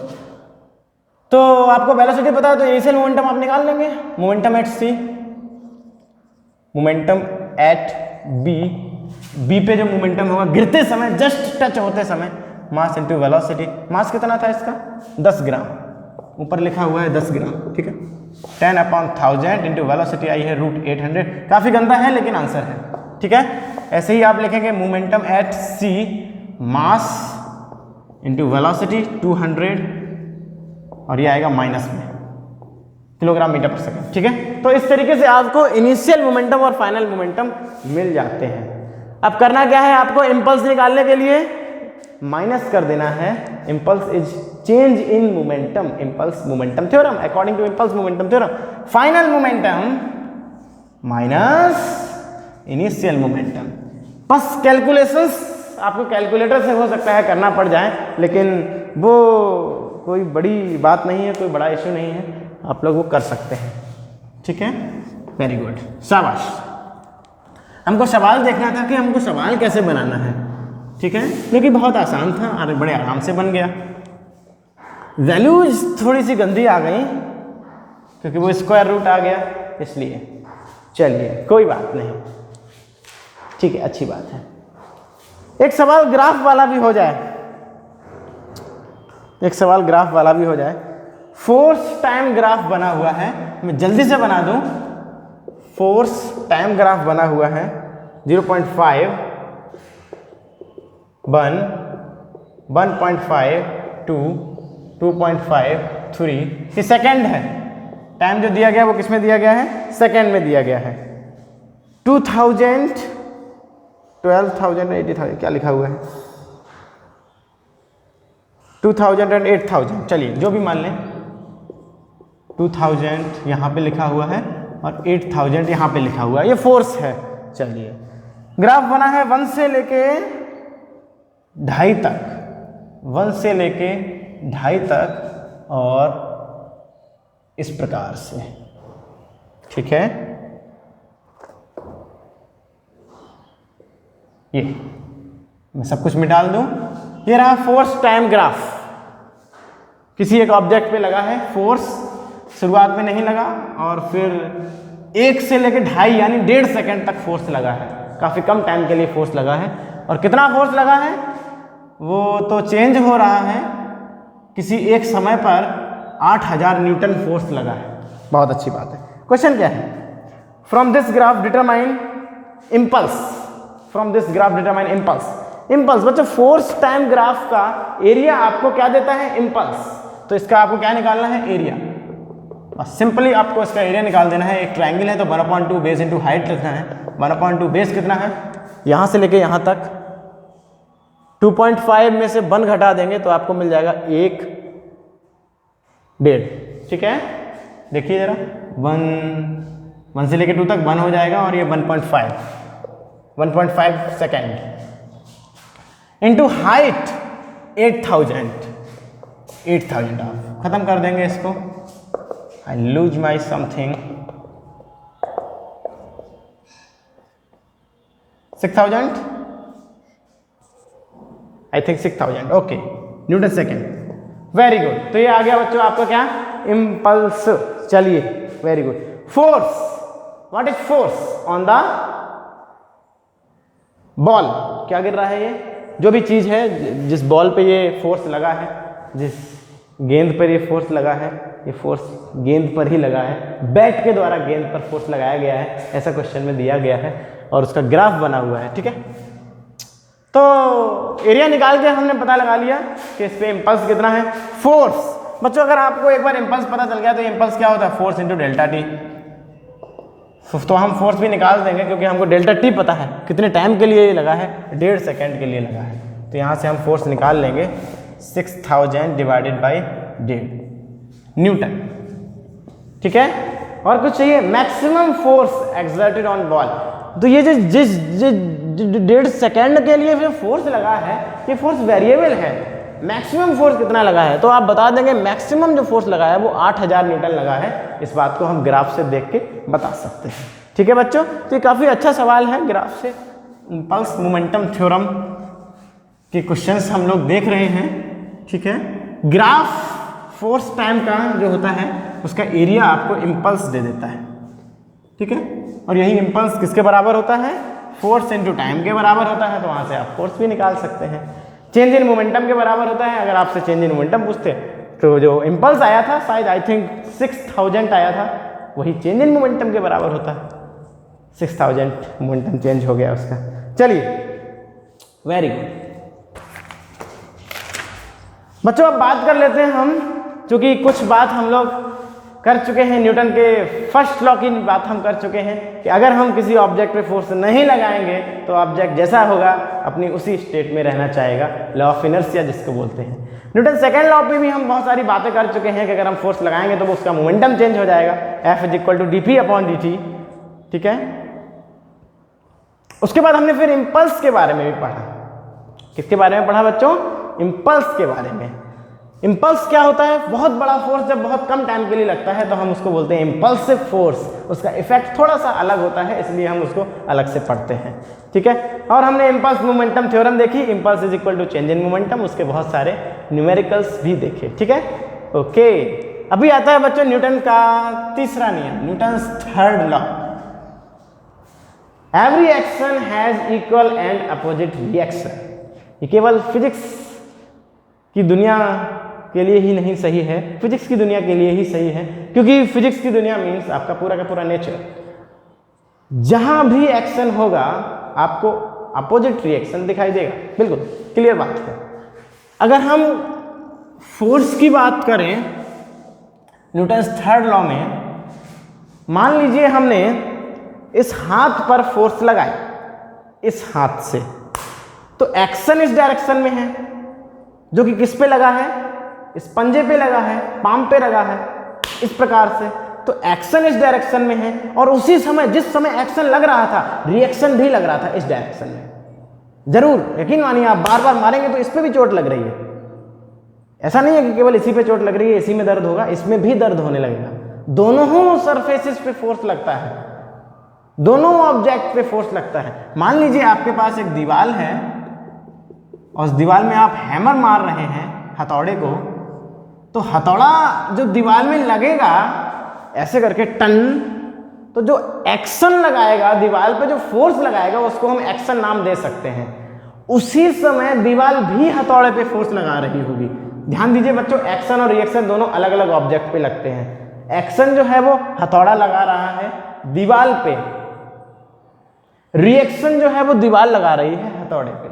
तो आपको वेलोसिटी पता है तो इनिशियल मोमेंटम आप निकाल लेंगे। मोमेंटम एट सी, मोमेंटम एट बी, बी पे जो मोमेंटम होगा गिरते समय, जस्ट टच होते समय, मास इंटू वेलोसिटी। मास कितना था इसका, 10 ग्राम, ऊपर लिखा हुआ है 10 ग्राम, ठीक है। 10/1000 इंटू वेलोसिटी आई है रूट 800। काफी गंदा है लेकिन आंसर है, ठीक है। ऐसे ही आप लिखेंगे मोमेंटम एट सी, मास इंटू वेलोसिटी 200 और ये आएगा माइनस में किलोग्राम मीटर पर सेकेंड, ठीक है। तो इस तरीके से आपको इनिशियल मोमेंटम और फाइनल मोमेंटम मिल जाते हैं। अब करना क्या है, आपको इम्पल्स निकालने के लिए माइनस कर देना है। Impulse is change in momentum, impulse momentum theorem, according to impulse momentum theorem. Final momentum minus initial momentum. बस कैलकुलेशंस आपको कैलकुलेटर से हो सकता है करना पड़ जाए, लेकिन वो कोई बड़ी बात नहीं है, कोई बड़ा इश्यू नहीं है, आप लोग वो कर सकते हैं, ठीक है। वेरी गुड, शाबाश। हमको सवाल देखना था कि हमको सवाल कैसे बनाना है, ठीक है, जो कि बहुत आसान था और बड़े आराम से बन गया। वैल्यूज थोड़ी सी गंदी आ गई क्योंकि वो स्क्वायर रूट आ गया, इसलिए चलिए कोई बात नहीं, ठीक है, अच्छी बात है। एक सवाल ग्राफ वाला भी हो जाए, एक सवाल ग्राफ वाला भी हो जाए। फोर्स टाइम ग्राफ बना हुआ है, मैं जल्दी से बना दूं। फोर्स टाइम ग्राफ बना हुआ है 0.5 1 1.5 2 2.5 3, ये सेकेंड है। टाइम जो दिया गया वो किस में दिया गया है, सेकेंड में दिया गया है। 2000 12,000 80,000 क्या लिखा हुआ है, 2000 और 8000, चलिए जो भी मान लें। 2000 यहाँ पे लिखा हुआ है और 8000 यहाँ पे लिखा हुआ है, ये फोर्स है। चलिए ग्राफ बना है 1 से लेके 2.5 तक, 1 से लेके 2.5 तक और इस प्रकार से, ठीक है। ये मैं सब कुछ मिटा दूं, ये रहा फोर्स टाइम ग्राफ। किसी एक ऑब्जेक्ट पे लगा है फोर्स, शुरुआत में नहीं लगा और फिर 1 से लेकर 2.5 यानी 1.5 सेकेंड तक फोर्स लगा है, काफ़ी कम टाइम के लिए फोर्स लगा है। और कितना फोर्स लगा है वो तो चेंज हो रहा है, किसी एक समय पर 8000 न्यूटन फोर्स लगा है। बहुत अच्छी बात है। क्वेश्चन क्या है, from this graph determine impulse, from this graph determine impulse. Impulse बच्चों फोर्स टाइम ग्राफ का एरिया आपको क्या देता है, इम्पल्स। तो इसका आपको क्या निकालना है, एरिया। बस सिंपली आपको इसका एरिया निकाल देना है। एक ट्राइंगल है तो 1/2 बेस इंटू हाइट लिखना है। 1/2 बेस कितना है, यहाँ से लेके यहाँ तक 2.5 में से 1 घटा देंगे तो आपको मिल जाएगा 1.5। ठीक है, देखिए जरा 1 से लेके 2 तक 1 हो जाएगा और ये 1.5 सेकेंड इंटू हाइट 8000 आप खत्म कर देंगे इसको। I lose my something 6000, I think 6000, okay, Newton second. Very good. तो ये आ गया बच्चों आपका क्या, इम्पल्स। चलिए very good. Force, what is force on the ball, क्या गिर रहा है, ये जो भी चीज है जिस बॉल पे ये फोर्स लगा है, जिस गेंद पर ये फोर्स लगा है, ये फोर्स गेंद पर ही लगा है, बैट के द्वारा गेंद पर फोर्स लगाया गया है, ऐसा क्वेश्चन में दिया गया है और उसका ग्राफ बना हुआ है। ठीक है, तो एरिया निकाल के हमने पता लगा लिया कि इस पे इम्पल्स कितना है। फोर्स बच्चों अगर आपको एक बार इम्पल्स पता चल गया तो इम्पल्स क्या होता है, फोर्स इंटू डेल्टा टी। तो हम फोर्स भी निकाल देंगे क्योंकि हमको डेल्टा टी पता है, कितने टाइम के लिए लगा है, 1.5 सेकेंड के लिए लगा है। तो यहाँ से हम फोर्स निकाल लेंगे 6000 डिवाइडेड बाई 1.5 न्यूटन। ठीक है, और कुछ चाहिए, maximum force exerted on ball. तो ये जो जिस 1.5 सेकेंड के लिए फिर फोर्स लगा है, ये फोर्स वेरिएबल है। मैक्सिमम फोर्स कितना लगा है तो आप बता देंगे मैक्सिमम जो फोर्स लगा है वो 8000 न्यूटन लगा है। इस बात को हम ग्राफ से देख के बता सकते हैं। ठीक है बच्चों, तो ये काफ़ी अच्छा सवाल है ग्राफ से। इम्पल्स मोमेंटम थ्योरम के क्वेश्चंस हम लोग देख रहे हैं। ठीक है, ग्राफ फोर्स टाइम का जो होता है उसका एरिया आपको इम्पल्स दे देता है। ठीक है, और यही इम्पल्स किसके बराबर होता है, फोर्स इनटू टाइम के बराबर होता है। तो वहाँ से आप फोर्स भी निकाल सकते हैं। चेंज इन मोमेंटम के बराबर होता है। अगर आपसे चेंज इन मोमेंटम पूछते तो जो इम्पल्स आया था शायद आई थिंक 6000 आया था, वही चेंज इन मोमेंटम के बराबर होता है। 6000 मोमेंटम चेंज हो गया उसका। चलिए वेरी गुड बच्चों, अब बात कर लेते हैं हम, चूंकि कुछ बात हम लोग कर चुके हैं, न्यूटन के फर्स्ट लॉ की बात हम कर चुके हैं कि अगर हम किसी ऑब्जेक्ट पे फोर्स नहीं लगाएंगे तो ऑब्जेक्ट जैसा होगा अपनी उसी स्टेट में रहना चाहेगा, लॉ ऑफ इनर्शिया जिसको बोलते हैं। न्यूटन सेकेंड लॉ पे भी हम बहुत सारी बातें कर चुके हैं कि अगर हम फोर्स लगाएंगे तो वो उसका मोमेंटम चेंज हो जाएगा, F = dp/dt। ठीक है, उसके बाद हमने फिर इम्पल्स के बारे में भी पढ़ा। किसके बारे में पढ़ा बच्चों, इम्पल्स के बारे में। इम्पल्स क्या होता है, बहुत बड़ा फोर्स जब बहुत कम टाइम के लिए लगता है तो हम उसको बोलते हैं इम्पल्सिव फोर्स। उसका इफेक्ट थोड़ा सा अलग होता है, इसलिए हम उसको अलग से पढ़ते हैं। ठीक है, और हमने इम्पल्स मोमेंटम थ्योरम देखी, इम्पल्स = चेंज इन मोमेंटम, उसके बहुत सारे न्यूमेरिकल्स भी देखे। ठीक है, ओके। अभी आता है बच्चों न्यूटन का तीसरा नियम, Newton's third law. Every action has equal and opposite reaction. ये केवल फिजिक्स की दुनिया के लिए ही नहीं सही है, फिजिक्स की दुनिया के लिए ही सही है, क्योंकि फिजिक्स की दुनिया मीन्स आपका पूरा का पूरा नेचर। जहां भी एक्शन होगा आपको अपोजिट रिएक्शन दिखाई देगा। बिल्कुल क्लियर बात है। अगर हम फोर्स की बात करें न्यूटन्स थर्ड लॉ में, मान लीजिए हमने इस हाथ पर फोर्स लगाया, इस हाथ से, तो एक्शन इस डायरेक्शन में है, जो कि किस पे लगा है, इस पंजे पे लगा है, पाम पे लगा है, इस प्रकार से। तो एक्शन इस डायरेक्शन में है और उसी समय जिस समय एक्शन लग रहा था रिएक्शन भी लग रहा था इस डायरेक्शन में। जरूर यकीन मानिए, आप बार बार मारेंगे तो इस पे भी चोट लग रही है। ऐसा नहीं है कि केवल इसी पे चोट लग रही है, इसी में दर्द होगा, इसमें भी दर्द होने लगेगा। दोनों सरफेसेस पे फोर्स लगता है, दोनों ऑब्जेक्ट पे फोर्स लगता है। मान लीजिए आपके पास एक दीवार है और उस दीवार में आप हैमर मार रहे हैं हथौड़े को, तो हथौड़ा जो दीवार में लगेगा ऐसे करके टन, तो जो एक्शन लगाएगा दीवार पे, जो फोर्स लगाएगा उसको हम एक्शन नाम दे सकते हैं। उसी समय दीवार भी हथौड़े पे फोर्स लगा रही होगी। ध्यान दीजिए बच्चों, एक्शन और रिएक्शन दोनों अलग अलग ऑब्जेक्ट पे लगते हैं। एक्शन जो है वो हथौड़ा लगा रहा है दीवार पे, रिएक्शन जो है वो दीवार लगा रही है हथौड़े पे,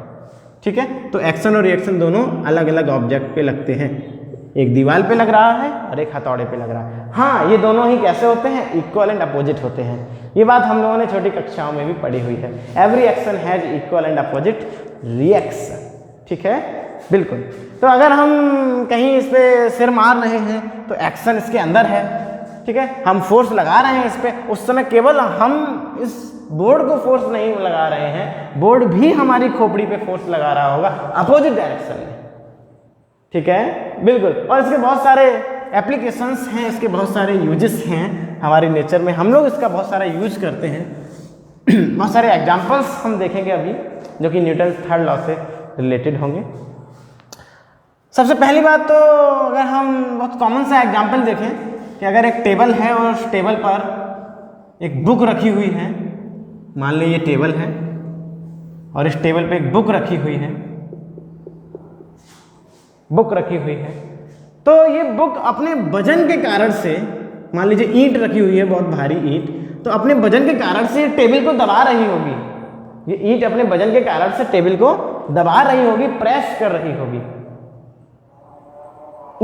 ठीक है। तो एक्शन और रिएक्शन दोनों अलग अलग ऑब्जेक्ट पे लगते हैं, एक दीवार पे लग रहा है और एक हथौड़े पे लग रहा है। हाँ, ये दोनों ही कैसे होते हैं, इक्वल एंड अपोजिट होते हैं। ये बात हम लोगों ने छोटी कक्षाओं में भी पढ़ी हुई है। Every action has equal and opposite reaction, ठीक है, बिल्कुल। तो अगर हम कहीं इस पे सिर मार रहे हैं तो एक्शन इसके अंदर है, ठीक है, हम फोर्स लगा रहे हैं इस पे, उस समय केवल हम इस बोर्ड को फोर्स नहीं लगा रहे हैं, बोर्ड भी हमारी खोपड़ी पे फोर्स लगा रहा होगा अपोजिट डायरेक्शन में, ठीक है, बिल्कुल। और इसके बहुत सारे एप्लीकेशंस हैं, इसके बहुत सारे यूजेस हैं हमारे नेचर में, हम लोग इसका बहुत सारा यूज करते हैं। बहुत सारे एग्जांपल्स हम देखेंगे अभी जो कि न्यूटन थर्ड लॉ से रिलेटेड होंगे। सबसे पहली बात तो अगर हम बहुत कॉमन सा एग्जांपल देखें कि अगर एक टेबल है और उस टेबल पर एक बुक रखी हुई है, मान लीजिए ये टेबल है और इस टेबल पे एक बुक रखी हुई है, बुक रखी हुई है, तो ये बुक अपने वजन के कारण से, मान लीजिए ईंट रखी हुई है, बहुत भारी ईंट, तो अपने वजन के कारण से टेबल को दबा रही होगी, ये ईंट अपने वजन के कारण से टेबल को दबा रही होगी, प्रेस कर रही होगी।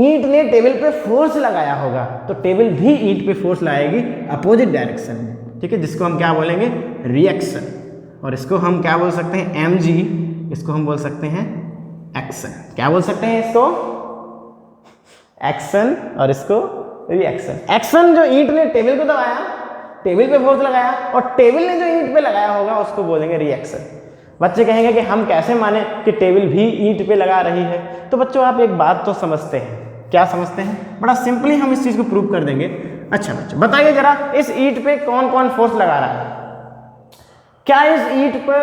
ईंट ने टेबल पे फोर्स लगाया होगा तो टेबल भी ईंट पे फोर्स लगाएगी अपोजिट डायरेक्शन में, ठीक है, जिसको हम क्या बोलेंगे, रिएक्शन। और इसको हम क्या बोल सकते हैं, mg, इसको हम बोल सकते हैं एक्शन। क्या बोल सकते हैं इसको, एक्शन, और इसको रिएक्शन। एक्शन जो ईंट ने टेबल को दबाया, टेबल पे फोर्स लगाया, और टेबल ने जो ईंट पे लगाया होगा उसको बोलेंगे रिएक्शन। बच्चे कहेंगे कि हम कैसे माने कि टेबल भी ईंट पे लगा रही है। तो बच्चों आप एक बात तो समझते हैं, क्या समझते हैं, बड़ा सिंपली हम इस चीज को प्रूव कर देंगे। अच्छा बच्चों बताइए जरा, इस ईंट पे कौन कौन फोर्स लगा रहा है? क्या इस ईंट पे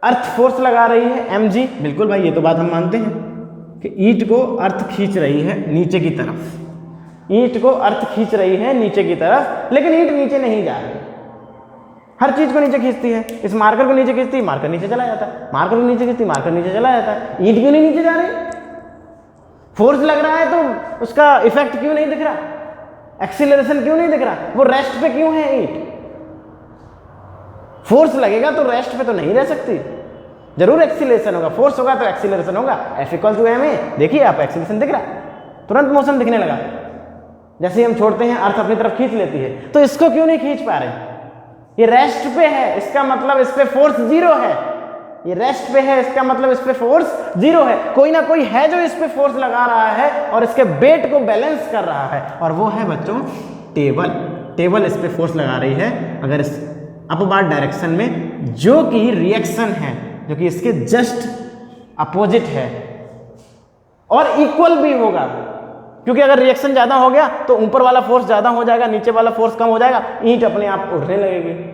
अर्थ फोर्स लगा रही है, mg? बिल्कुल भाई, ये तो बात हम मानते हैं कि ईंट को अर्थ खींच रही है नीचे की तरफ, ईंट को अर्थ खींच रही है नीचे की तरफ, लेकिन ईंट नीचे नहीं जा रही। हर चीज को नीचे खींचती है, इस मार्कर को नीचे खींचती है, मार्कर नीचे चला जाता है, मार्कर को नीचे खींचती, मार्कर नीचे चला जाता है। ईंट क्यों नहीं नीचे जा रही? फोर्स लग रहा है तो उसका इफेक्ट क्यों नहीं दिख रहा, एक्सीलरेशन क्यों नहीं दिख रहा, वो रेस्ट पे क्यों है ईंट? फोर्स लगेगा तो रेस्ट पे तो नहीं रह सकती, जरूर एक्सीलरेशन होगा, फोर्स होगा तो एक्सीलरेशन होगा। F=ma, देखिए आप एक्सीलरेशन दिख रहा है, तुरंत मोशन दिखने लगा। जैसे ही हम छोड़ते हैं अर्थ अपनी तरफ खींच लेती है, तो इसको क्यों नहीं खींच पा रहे? ये रेस्ट पे है, इसका मतलब इस पे फोर्स जीरो है। ये रेस्ट पे है, इसका मतलब इस पे फोर्स जीरो है। कोई ना कोई है जो इस पे फोर्स लगा रहा है और इसके वेट को बैलेंस कर रहा है, और वो है बच्चों टेबल। टेबल इस पे फोर्स लगा रही है अगर इस अपवार्ड डायरेक्शन में, जो कि रिएक्शन है, जो कि इसके जस्ट अपोजिट है और इक्वल भी होगा, क्योंकि अगर रिएक्शन ज्यादा हो गया तो ऊपर वाला फोर्स ज्यादा हो जाएगा, नीचे वाला फोर्स कम हो जाएगा, ईंट अपने आप उड़ने लगेगी।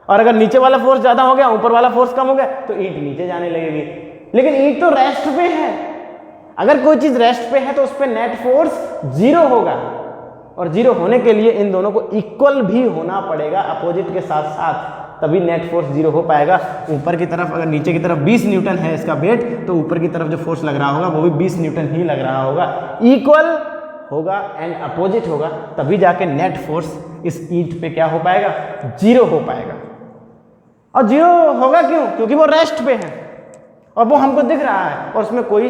और अगर नीचे वाला फोर्स ज्यादा हो गया, ऊपर वाला फोर्स कम हो गया, तो ईंट नीचे जाने लगेगी। लेकिन ईंट तो रेस्ट पे है, अगर कोई चीज रेस्ट पे है तो उस पर नेट फोर्स जीरो होगा, और जीरो होने के लिए इन दोनों को इक्वल भी होना पड़ेगा अपोजिट के साथ साथ, तभी नेट फोर्स जीरो हो पाएगा। ऊपर की तरफ अगर नीचे की तरफ 20 न्यूटन है इसका वेट, तो ऊपर की तरफ जो फोर्स लग रहा होगा वो भी 20 न्यूटन ही लग रहा होगा, इक्वल होगा एंड अपोजिट होगा, तभी जाके नेट फोर्स इस ईंट पे क्या हो पाएगा, जीरो हो पाएगा। और जीरो होगा क्यों? क्योंकि वो रेस्ट पे है और वो हमको दिख रहा है और उसमें कोई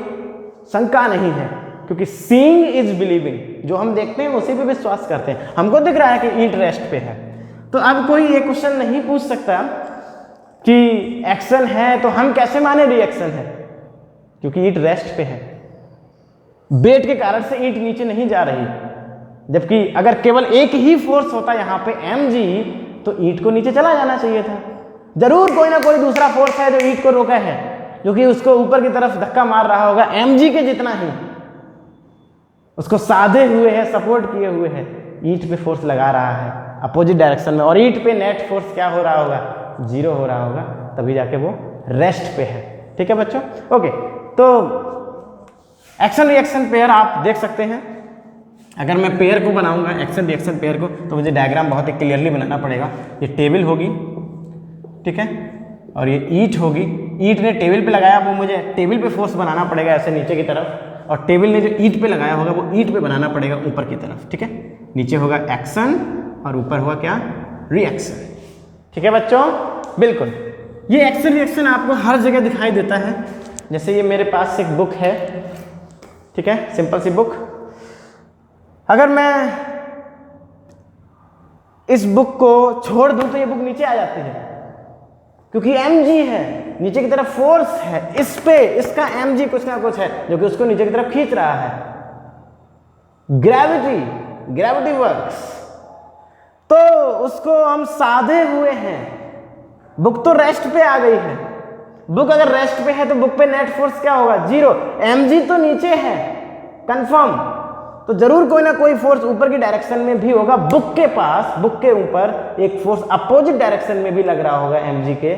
शंका नहीं है, क्योंकि सीइंग इज बिलीविंग, जो हम देखते हैं उसी पे विश्वास करते हैं। हमको दिख रहा है कि ईंट रेस्ट पे है, तो अब कोई ये क्वेश्चन नहीं पूछ सकता कि एक्शन है तो हम कैसे माने रिएक्शन है, क्योंकि ईंट रेस्ट पे है, वेट के कारण से ईंट नीचे नहीं जा रही। जबकि अगर केवल एक ही फोर्स होता यहाँ पे mg, तो ईंट को नीचे चला जाना चाहिए था। जरूर कोई ना कोई दूसरा फोर्स है जो ईंट को रोका है, जो कि उसको ऊपर की तरफ धक्का मार रहा होगा mg के जितना ही, उसको साधे हुए है, सपोर्ट किए हुए है, ईंट पे फोर्स लगा रहा है अपोजिट डायरेक्शन में, और ईंट पे नेट फोर्स क्या हो रहा होगा, जीरो हो रहा होगा, तभी जाके वो रेस्ट पे है। ठीक है बच्चों, ओके। तो एक्शन रिएक्शन पेयर आप देख सकते हैं। अगर मैं पेयर को बनाऊंगा, एक्शन रिएक्शन पेयर को, तो मुझे डायग्राम बहुत ही क्लियरली बनाना पड़ेगा। ये टेबल होगी, ठीक है, और ये ईंट होगी। ईंट ने टेबल पे लगाया, वो मुझे टेबल पे फोर्स बनाना पड़ेगा ऐसे नीचे की तरफ, और टेबल ने जो ईंट पे लगाया होगा वो ईंट पे बनाना पड़ेगा ऊपर की तरफ, ठीक है। नीचे होगा एक्शन और ऊपर होगा क्या, रिएक्शन, ठीक है बच्चों। बिल्कुल, ये एक्शन रिएक्शन आपको हर जगह दिखाई देता है। जैसे ये मेरे पास एक बुक है, ठीक है, सिंपल सी बुक। अगर मैं इस बुक को छोड़ दूं तो ये बुक नीचे आ जाती है, क्योंकि mg है, नीचे की तरफ फोर्स है इस पे, इसका mg कुछ ना कुछ है जो कि उसको नीचे की तरफ खींच रहा है। ग्रेविटी वर्क्स, तो उसको हम साधे हुए हैं। बुक तो रेस्ट पे आ गई है, बुक अगर रेस्ट पे है तो बुक पे नेट फोर्स क्या होगा, 0। mg तो नीचे है कंफर्म, तो जरूर कोई ना कोई फोर्स ऊपर की डायरेक्शन में भी होगा। बुक के पास, बुक के ऊपर एक फोर्स अपोजिट डायरेक्शन में भी लग रहा होगा mg के,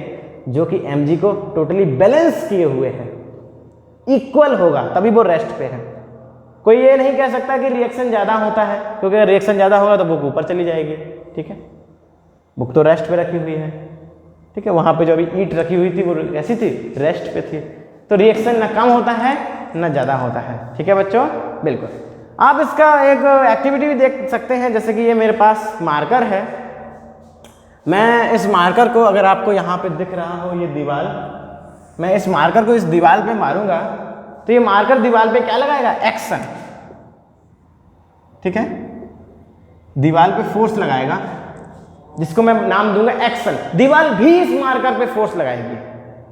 जो कि mg को टोटली बैलेंस किए हुए है, इक्वल होगा, तभी वो रेस्ट पे है। कोई ये नहीं कह सकता कि रिएक्शन ज्यादा होता है, क्योंकि अगर रिएक्शन ज्यादा होगा तो बुक ऊपर चली जाएगी, ठीक है। बुक तो रेस्ट पे रखी हुई है, ठीक है। वहां पे जो अभी ईंट रखी हुई थी वो ऐसी थी, रेस्ट पे थी, तो रिएक्शन ना कम होता है ना ज्यादा होता है, ठीक है बच्चों। बिल्कुल, आप इसका एक एक्टिविटी भी देख सकते हैं, जैसे कि ये मेरे पास मार्कर है। मैं इस मार्कर को, अगर आपको यहाँ पे दिख रहा हो ये दीवार, मैं इस मार्कर को इस दीवार पे मारूंगा तो ये मार्कर दीवार पे क्या लगाएगा, एक्शन, ठीक है। दीवार पे फोर्स लगाएगा जिसको मैं नाम दूंगा एक्शन। दीवार भी इस मार्कर पे फोर्स लगाएगी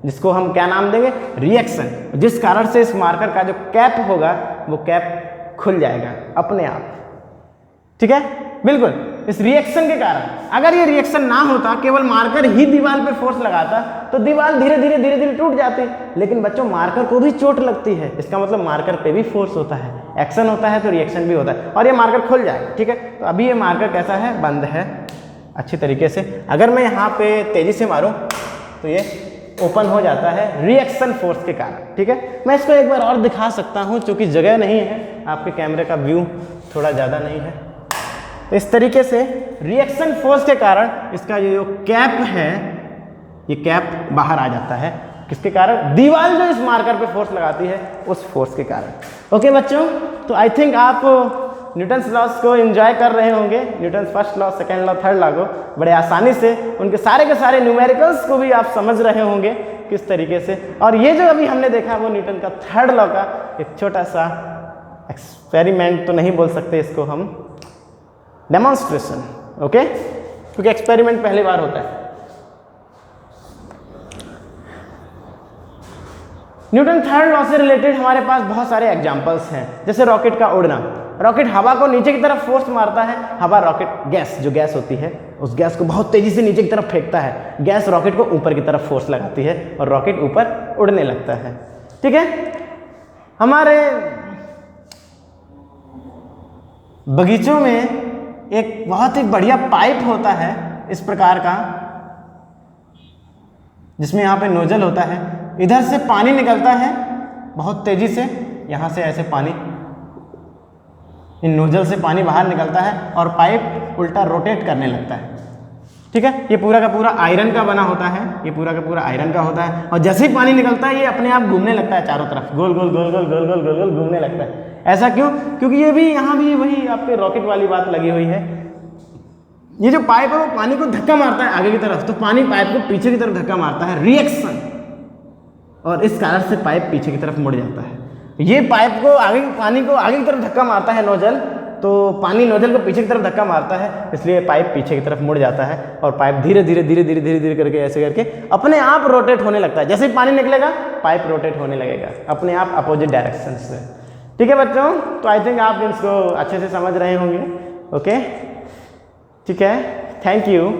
जिसको हम क्या नाम देंगे, रिएक्शन। जिस कारण से इस मार्कर का जो कैप होगा वो कैप खुल जाएगा अपने आप, ठीक है। बिल्कुल, इस रिएक्शन के कारण। अगर ये रिएक्शन ना होता, केवल मार्कर ही दीवार पे फोर्स लगाता, तो दीवार धीरे धीरे टूट जाती। लेकिन बच्चों मार्कर को भी चोट लगती है, इसका मतलब मार्कर पे भी फोर्स होता है, एक्शन होता है तो रिएक्शन भी होता है, और ये मार्कर खुल जाएगा, ठीक है। तो अभी ये मार्कर कैसा है, बंद है अच्छी तरीके से। अगर मैं यहाँ पे तेजी से मारूं तो ये ओपन हो जाता है रिएक्शन फोर्स के कारण, ठीक है। मैं इसको एक बार और दिखा सकता हूँ, क्योंकि जगह नहीं है, आपके कैमरे का व्यू थोड़ा ज़्यादा नहीं है। तो इस तरीके से रिएक्शन फोर्स के कारण इसका ये जो कैप है, ये कैप बाहर आ जाता है। किसके कारण, दीवार जो इस मार्कर पे फोर्स लगाती है उस फोर्स के कारण। ओके बच्चों, तो आई थिंक आप न्यूटन्स लॉस को एंजॉय कर रहे होंगे। Newton's first law, second law, third law को बड़े आसानी से, उनके सारे के सारे न्यूमेरिकल्स को भी आप समझ रहे होंगे किस तरीके से। और ये जो अभी हमने देखा वो न्यूटन का थर्ड लॉ का एक छोटा सा एक्सपेरिमेंट तो नहीं बोल सकते इसको हम, डेमोन्स्ट्रेशन, ओके, क्योंकि एक्सपेरिमेंट पहली बार होता है। न्यूटन थर्ड लॉ से रिलेटेड हमारे पास बहुत सारे एग्जांपल्स हैं, जैसे रॉकेट का उड़ना। रॉकेट हवा को नीचे की तरफ फोर्स मारता है, हवा रॉकेट गैस, जो गैस होती है उस गैस को बहुत तेजी से नीचे की तरफ फेंकता है, गैस रॉकेट को ऊपर की तरफ फोर्स लगाती है और रॉकेट ऊपर उड़ने लगता है, ठीक है। हमारे बगीचों में एक बहुत ही बढ़िया पाइप होता है इस प्रकार का, जिसमें यहाँ पे नोजल होता है, इधर से पानी निकलता है बहुत तेजी से, यहाँ से ऐसे पानी, इन नोजल से पानी बाहर निकलता है और पाइप उल्टा रोटेट करने लगता है, ठीक है। ये पूरा का पूरा आयरन का बना होता है, ये पूरा का पूरा आयरन का होता है, और जैसे ही पानी निकलता है ये अपने आप घूमने लगता है चारों तरफ, गोल गोल गोल गोल गोल गोल गोल गोल घूमने लगता है। ऐसा क्यों? क्योंकि ये भी यहाँ भी वही आपके रॉकेट वाली बात लगी हुई है। ये जो पाइप है वो पानी को धक्का मारता है आगे की तरफ, तो पानी पाइप को पीछे की तरफ धक्का मारता है, रिएक्शन, और इस कारण से पाइप पीछे की तरफ मुड़ जाता है। ये पाइप को आगे, पानी को आगे की तरफ धक्का मारता है नोजल, तो पानी नोजल को पीछे की तरफ धक्का मारता है, इसलिए पाइप पीछे की तरफ मुड़ जाता है और पाइप धीरे धीरे धीरे धीरे धीरे धीरे करके ऐसे करके अपने आप रोटेट होने लगता है। जैसे ही पानी निकलेगा पाइप रोटेट होने लगेगा अपने आप अपोजिट डायरेक्शन से, ठीक है बच्चों। तो आई थिंक आप इसको अच्छे से समझ रहे होंगे, ओके, ठीक है, थैंक यू।